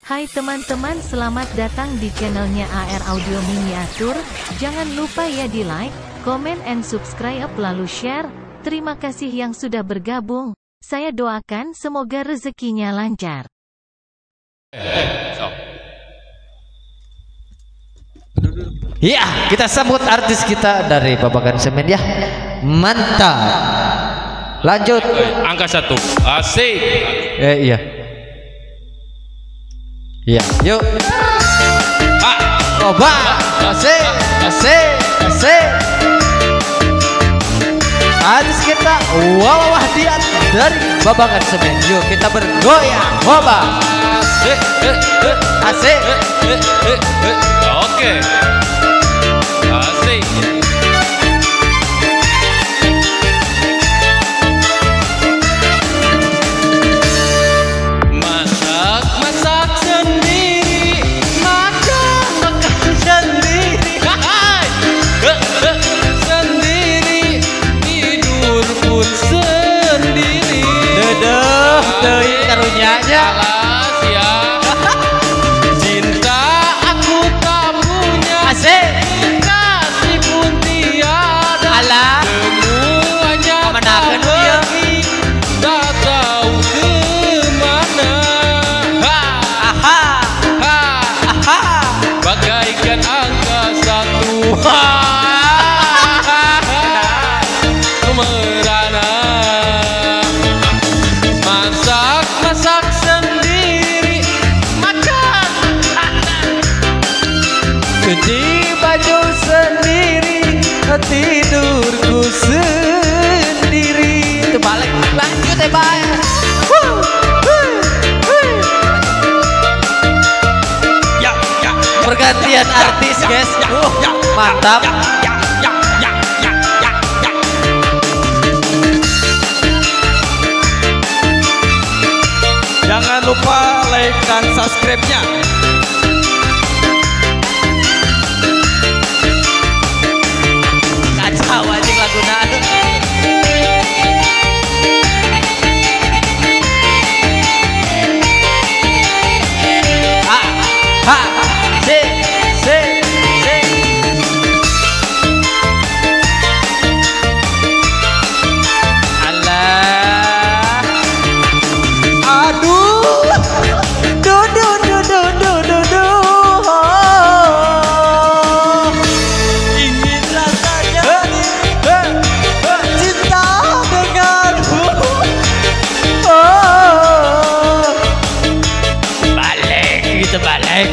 Hai teman-teman, selamat datang di channelnya AR Audio Miniatur. Jangan lupa ya di like, comment and subscribe lalu share. Terima kasih yang sudah bergabung. Saya doakan semoga rezekinya lancar. Ya, kita sambut artis kita dari Babakan Semen ya. Mantap. Lanjut. Angka 1. Asik. Iya. Iya, yuk. Coba. Asik, asik, asik. Artis kita Wawa Wahdiat dari Babakan Semen. Yuk kita bergoyang. Coba. Asik. Asik. Oke. Asik. Masak sendiri, makan sendiri, sendiri, tidur pun sendiri. Dedeh, teuing karunyanya. Alas ya. Cinta aku tak punya. Asik. Kasih pun tiada. Alah. Semuanya Pamenakeun tak dia. pergi, tak tahu kemana. Aha. Aha. Bagaikan angka 1. Merana. Masak sendiri, makan. Cuci baju sendiri, tidurku sendiri. Itu balik lanjut ya bye. Ya. Pergantian artis guys. Mantap. Ya. Jangan lupa like dan subscribe-nya. Kacau anjing laguna. Ha, si. Alah. Aduh. Ingin rasanya cinta denganmu. Balik gitu balik.